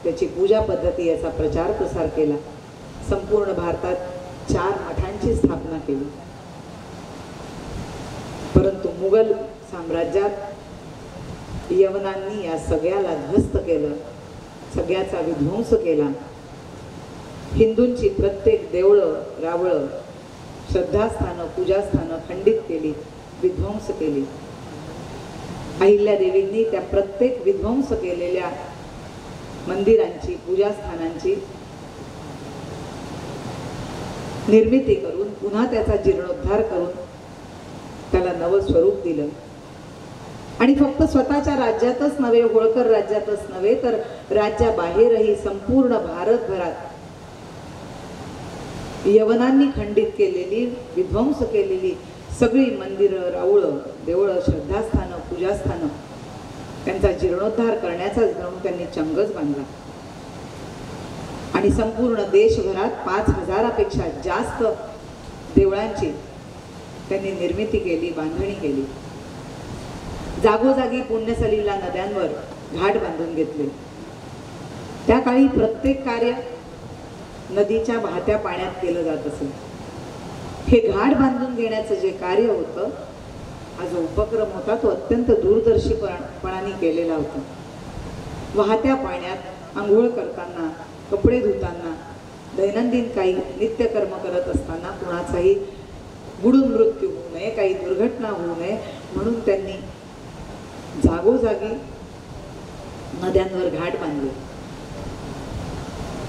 त्याची पूजा पद्धती याचा प्रचार प्रसार केला। संपूर्ण भारतात 4 मठांची स्थापना केली। परंतु मुघल साम्राज्यात यवनांनी या सगळ्याला ध्वस्त केलं, सगळ्याचा विध्वंस केला। हिंदूंची प्रत्येक देवळं रावळं श्रद्धास्थानं पूजास्थानं खंडित केली, विध्वंस केली। अहिल्यादेवींनी त्या प्रत्येक विध्वंस केलेल्या मंदिरांची पूजास्थानांची निर्मिती करून पुन्हा त्याचा जीर्णोद्धार करून त्याला नवं स्वरूप दिलं। आणि फक्त स्वतःच्या राज्यातच नव्हे, होळकर राज्यातच नव्हे, तर राज्याबाहेरही संपूर्ण भारतभरात यवनांनी खंडित केलेली, विध्वंस केलेली सगळी मंदिरं रावळं देवळं श्रद्धास्थानं पूजास्थानं त्यांचा जीर्णोद्धार करण्याचाच जणू त्यांनी चंगच बांधला। आणि संपूर्ण देशभरात 5000पेक्षा जास्त देवळांची त्यांनी निर्मिती केली, बांधणी केली। जागोजागी पुण्यसलीला नद्यांवर घाट बांधून घेतले। त्या काळी प्रत्येक कार्य नदीच्या वाहत्या पाण्यात केलं जात असे। हे घाट बांधून घेण्याचं जे कार्य होतं, हा जो उपक्रम होता तो अत्यंत दूरदर्शीपणाने केलेला होता। वाहत्या पाण्यात आंघोळ करताना, कपडे धुताना, दैनंदिन काही नित्यकर्म करत असताना कुणाचाही बुडून मृत्यू होऊ नये, काही दुर्घटना होऊ नये म्हणून त्यांनी जागोजागी नद्यांवर घाट बांधले।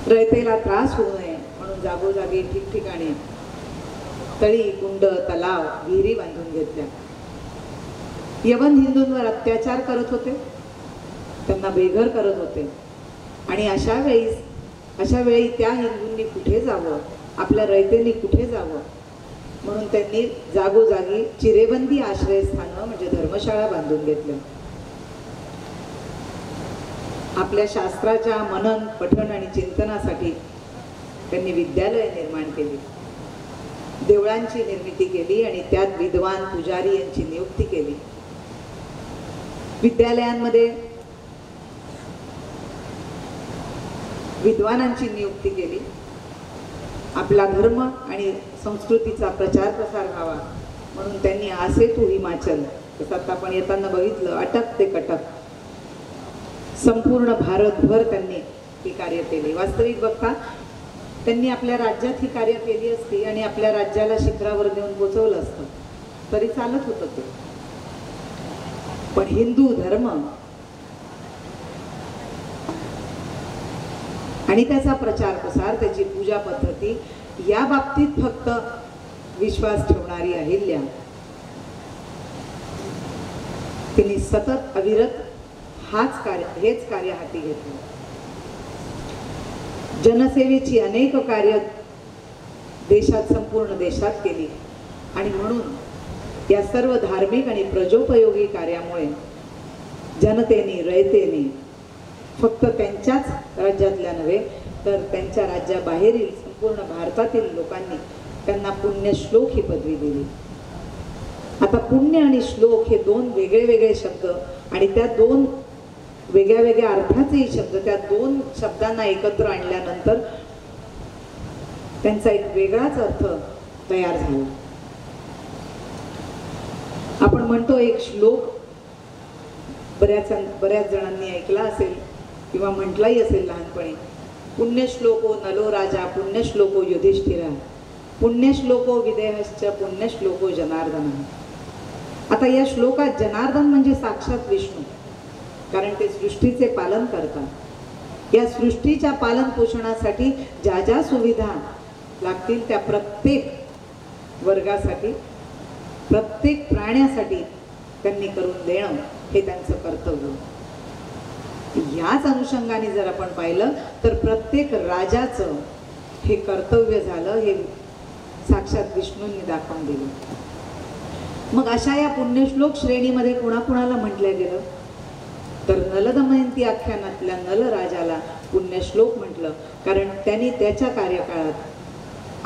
रयतेला त्रास होऊ नये म्हणून जागोजागी ठिकठिकाणी तळी, कुंड, तलाव, विहिरी बांधून घेतल्या। यवन हिंदूंवर अत्याचार करत होते, त्यांना बेघर करत होते। आणि अशा वेळी त्या हिंदूंनी कुठे जावं, आपल्या रयतेंनी कुठे जावं म्हणून त्यांनी जागोजागी चिरेबंदी आश्रयस्थानं म्हणजे धर्मशाळा बांधून घेतल्या। आपल्या शास्त्राच्या मनन पठण आणि चिंतनासाठी त्यांनी विद्यालय निर्माण केली, देवळांची निर्मिती केली आणि त्यात विद्वान पुजारी यांची नियुक्ती केली। विद्यालयांमध्ये विद्वानांची नियुक्ती केली। आपला धर्म आणि संस्कृतीचा प्रचार प्रसार व्हावा म्हणून त्यांनी आसे तू हिमाचल, तसं आपण येताना बघितलं, अटक ते कटक संपूर्ण भारतभर त्यांनी ही कार्य केली। वास्तविक बघता त्यांनी आपल्या राज्यात ही कार्य केली असती आणि आपल्या राज्याला शिखरावर नेऊन पोचवलं असतं तरी चालत होतं ते। पण हिंदू धर्म आणि त्याचा प्रचार प्रसार, त्याची पूजा पद्धती या बाबतीत फक्त विश्वास ठेवणारी अहिल्या तिने सतत अविरत हेच कार्य हाती घेतलं। जनसेवेची अनेक कार्य देशात संपूर्ण देशात केली आणि म्हणून या सर्व धार्मिक आणि प्रजोपयोगी कार्यामुळे जनतेने रयतेने फक्त त्यांच्याच राज्यातल्या नव्हे तर त्यांच्या राज्याबाहेरील संपूर्ण भारतातील लोकांनी त्यांना पुण्यश्लोक ही पदवी दिली। आता पुण्य आणि श्लोक हे 2 वेगळे वेगळे शब्द आणि त्या 2 वेगळ्या वेगळ्या अर्थाचेही शब्द, त्या 2 शब्दांना एकत्र आणल्यानंतर त्यांचा एक वेगळाच अर्थ तयार झाला। आपण म्हणतो एक श्लोक बऱ्याच जणांनी ऐकला असेल किंवा म्हटलाही असेल लहानपणी, पुण्यश्लोको नलो राजा पुण्यश्लोको युधिष्ठिरा पुण्यश्लोको विदेहश्च पुण्यश्लोको जनार्दन। आता या श्लोकात जनार्दन म्हणजे साक्षात विष्णू, कारण ते सृष्टीचे पालन करतात। या सृष्टीच्या पालन पोषणासाठी ज्या ज्या सुविधा लागतील त्या प्रत्येक वर्गासाठी, प्रत्येक प्राण्यासाठी त्यांनी करून देणं हे त्यांचं कर्तव्य। याच अनुषंगाने जर आपण पाहिलं तर प्रत्येक राजाचं हे कर्तव्य झालं, हे साक्षात विष्णूंनी दाखवून दिलं। मग अशा या पुण्यश्लोक श्रेणीमध्ये कोणाकोणाला म्हटलं गेलं तर नलदमयंती आख्यानातल्या नल राजाला पुण्यश्लोक म्हटलं, कारण त्यांनी त्याच्या कार्यकाळात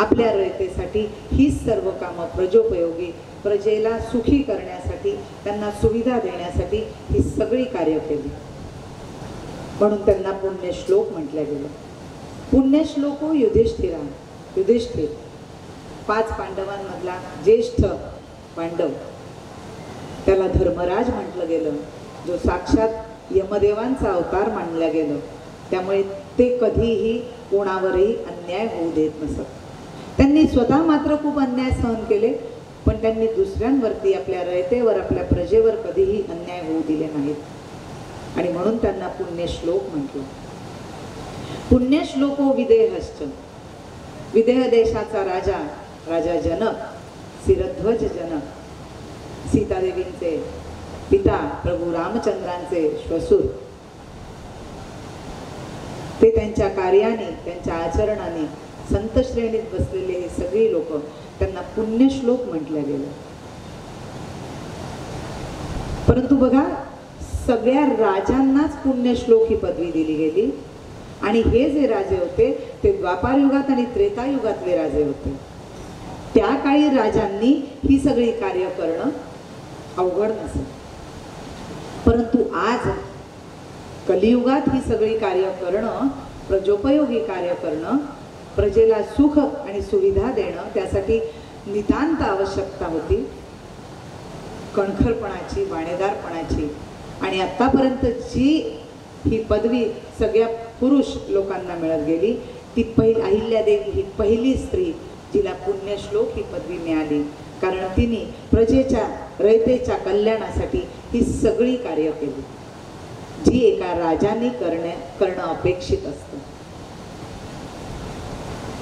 आपल्या रयतेसाठी ही सर्व कामं प्रजोपयोगी, प्रजेला सुखी करण्यासाठी, त्यांना सुविधा देण्यासाठी ही सगळी कार्य केली। म्हणून त्यांना पुण्यश्लोक म्हटलं गेलं. पुण्यश्लोको युधिष्ठिरा. युधिष्ठिर 5 पांडवांमधला ज्येष्ठ पांडव, त्याला धर्मराज म्हटलं गेलं, जो साक्षात यमदेवांचा अवतार मानला गेलं. त्यामुळे ते कधीही कोणावरही अन्याय होऊ देत नसत. त्यांनी स्वतः मात्र खूप अन्याय सहन केले, पण त्यांनी दुसऱ्यांवरती, आपल्या रयतेवर, आपल्या प्रजेवर कधीही अन्याय होऊ दिले नाहीत. आणि म्हणून त्यांना पुण्यश्लोक म्हटलं. पुण्यश्लोको विदेहश्च. विदेह देशाचा राजा, राजा जनक, शिरध्वज जनक, सीतादेवींचे पिता, प्रभू रामचंद्रांचे श्वशुर, ते त्यांच्या कार्याने, त्यांच्या आचरणाने संत श्रेणीत बसलेले हे सगळी लोक, त्यांना पुण्यश्लोक म्हटलं गेलं. परंतु बघा, सगळ्या राजांनाच पुण्यश्लोक ही पदवी दिली गेली. आणि हे जे राजे होते ते द्वापार युगात आणि त्रेतायुगातले राजे होते. त्या काळी राजांनी ही सगळी कार्य करणं अवघड नसेल. परंतु आज कलियुगात ही सगळी कार्य करणं, प्रजोपयोगी कार्य करणं, प्रजेला सुख आणि सुविधा देणं, त्यासाठी नितांत आवश्यकता होती कणखरपणाची, वाणेदारपणाची. आणि आत्तापर्यंत जी ही पदवी सगळ्या पुरुष लोकांना मिळत गेली, ती अहिल्यादेवी ही पहिली स्त्री जिला पुण्यश्लोक ही पदवी मिळाली. कारण तिने प्रजेच्या, रयतेच्या कल्याणासाठी ही सगळी कार्य केली जी एका राजाने करणं अपेक्षित असतं.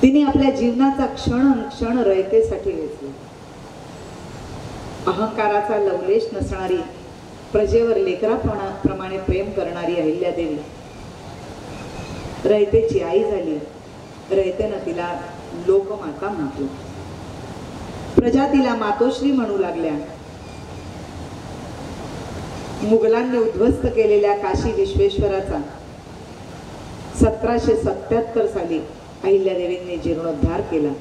तिने आपल्या जीवनाचा क्षण रयतेसाठी वेचला. अहंकाराचा लवलेश नसणारी, प्रजेवर लेकराप्रमाणे प्रेम करणारी अहिल्यादेवी रयतेची आई झाली. रयतेनं तिला लोकमाता म्हटलं. प्रजा तिला मातोश्री म्हणू लागल्या. मुघलांनी उद्ध्वस्त केलेल्या काशी विश्वेश्वराचा 1777 साली अहिल्यादेवींनी जीर्णोद्धार केला.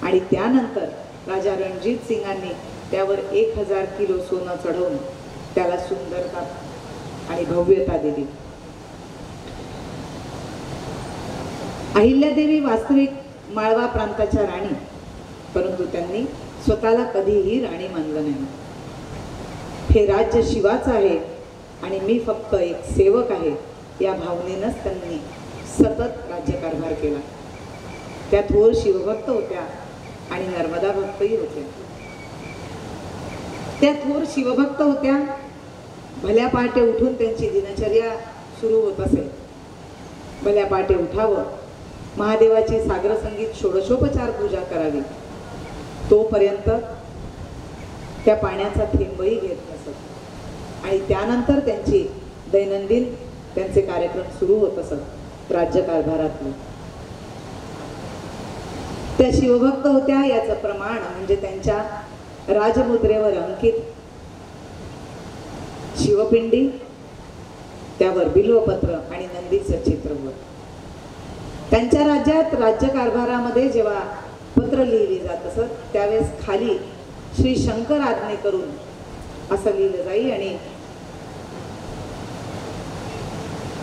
आणि त्यानंतर राजा रणजित सिंगांनी त्यावर 1000 किलो सोनं चढवून त्याला सुंदरता आणि भव्यता दिली. अहिल्यादेवी वास्तविक माळवा प्रांताच्या राणी, परंतु त्यांनी स्वतःला कधीही राणी मानलं नाही. हे राज्य शिवाचं आहे आणि मी फक्त एक सेवक आहे, या भावनेनंच त्यांनी सतत राज्यकारभार केला. त्या थोर शिवभक्त होत्या आणि नर्मदा भक्तही होत्या. त्या थोर शिवभक्त होत्या. भल्या पहाटे उठून त्यांची दिनचर्या सुरू होत असे. भल्या पहाटे उठावं, महादेवाची सागरसंगीत षोडशोपचार पूजा करावी. तोपर्यंत त्या पाण्याचा थेंबही घेत नसत. आणि त्यानंतर त्यांची दैनंदिन त्यांचे कार्यक्रम सुरू होत असत राज्यकारभारातले. त्या शिवभक्त होत्या याचं प्रमाण म्हणजे त्यांच्या राजमुद्रेवर अंकित शिवपिंडी, त्यावर बिल्वपत्र आणि नंदीचं चित्र होतं. त्यांच्या राज्यात राज्यकारभारामध्ये जेव्हा पत्र लिहिली जात असत त्यावेळेस खाली श्री शंकर आज्ञे करून असं लिहिलं जाई. आणि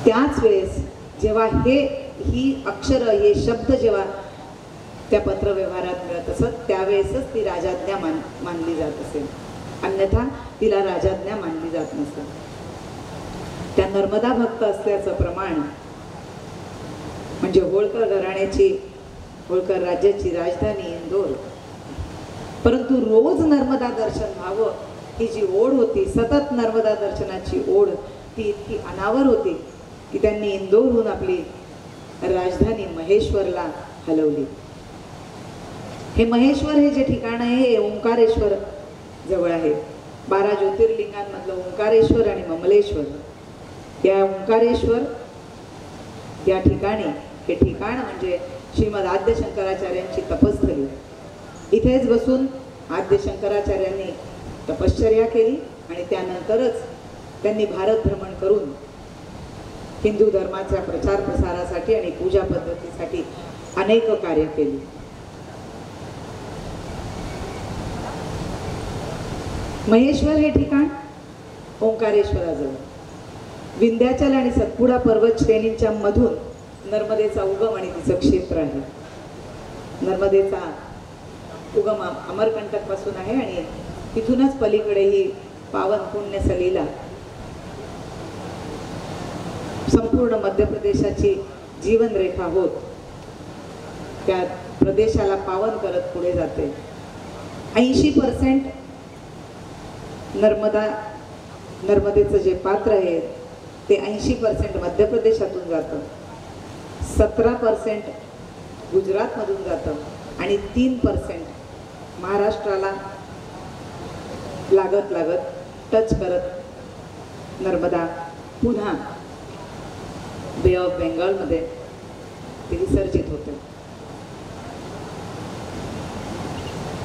त्याच वेळेस जेव्हा ही अक्षर, हे शब्द जेव्हा त्या पत्रव्यवहारात मिळत असत त्यावेळेसच ती राजाज्ञा मानली जात असेल, अन्यथा तिला राजाज्ञा मानली जात नसत. त्या नर्मदा भक्त असल्याचं प्रमाण म्हणजे होळकर घराण्याची, होळकर राज्याची राजधानी इंदोर. परंतु रोज नर्मदा दर्शन व्हावं ही जी ओढ होती, सतत नर्मदा दर्शनाची ओढ, ती इतकी अनावर होती की त्यांनी इंदोरहून आपली राजधानी महेश्वरला हलवली. हे महेश्वर हे जे ठिकाण आहे हे ओंकारेश्वर जवळ आहे. 12 ज्योतिर्लिंगांमधलं ओंकारेश्वर आणि ममलेश्वर. या ओंकारेश्वर या ठिकाणी, हे ठिकाण म्हणजे श्रीमद आद्य शंकराचार्यांची तपस्थली. इथेच बसून आद्य शंकराचार्यांनी तपश्चर्या केली आणि त्यानंतरच त्यांनी भारत भ्रमण करून हिंदू धर्माच्या प्रचार प्रसारासाठी आणि पूजा पद्धतीसाठी अनेक कार्य केली. महेश्वर हे ठिकाण ओंकारेश्वराजवळ. विंध्याचल आणि सतपुडा पर्वत श्रेणींच्या मधून नर्मदेचा उगम आणि तिचं क्षेत्र आहे. नर्मदेचा उगम अमरकंटक पासून आहे आणि तिथूनच पलीकडे ही पावन पुण्य सलीला संपूर्ण मध्य प्रदेशाची जीवनरेखा होत त्या प्रदेशाला पावन करत पुढे जाते. 80% नर्मदेचं जे पात्र आहे ते 80% मध्य प्रदेशातून जातं, 17% गुजरातमधून जातं आणि 3% महाराष्ट्राला लागत टच करत नर्मदा पुन्हा बे ऑफ बेंगॉलमध्ये ते विसर्जित होते.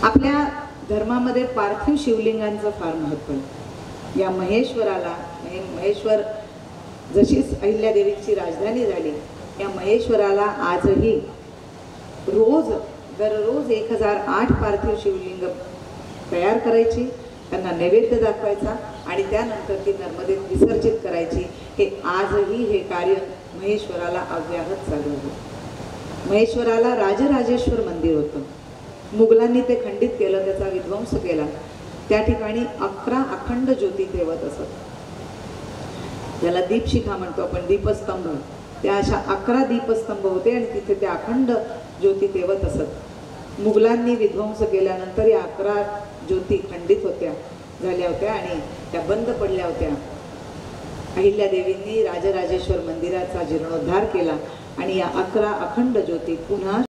आपल्या धर्मामध्ये पार्थिव शिवलिंगांचं फार महत्त्व आहे. या महेश्वराला महेश्वर जशीच अहिल्यादेवीची राजधानी झाली, या महेश्वराला आजही दररोज 1008 पार्थिव शिवलिंग तयार करायची, त्यांना नैवेद्य दाखवायचा आणि त्यानंतर ती नर्मदेत विसर्जित करायची. हे आजही हे कार्य महेश्वराला अव्याहत चालू आहे. महेश्वराला राजराजेश्वर मंदिर होतं. मुघलांनी ते खंडित केलं, त्याचा विध्वंस केला. त्या ठिकाणी 11 अखंड ज्योती तेवत असत. ज्याला दीपशिखा म्हणतो आपण, दीपस्तंभ. त्या अशा 11 दीपस्तंभ होते आणि तिथे त्या अखंड ज्योती तेवत असत. मुघलांनी विध्वंस केल्यानंतर या 11 ज्योती खंडित झाल्या होत्या आणि त्या बंद पडल्या होत्या. अहिल्यादेवींनी राजराजेश्वर मंदिराचा जीर्णोद्धार केला आणि या 11 अखंड ज्योती पुन्हा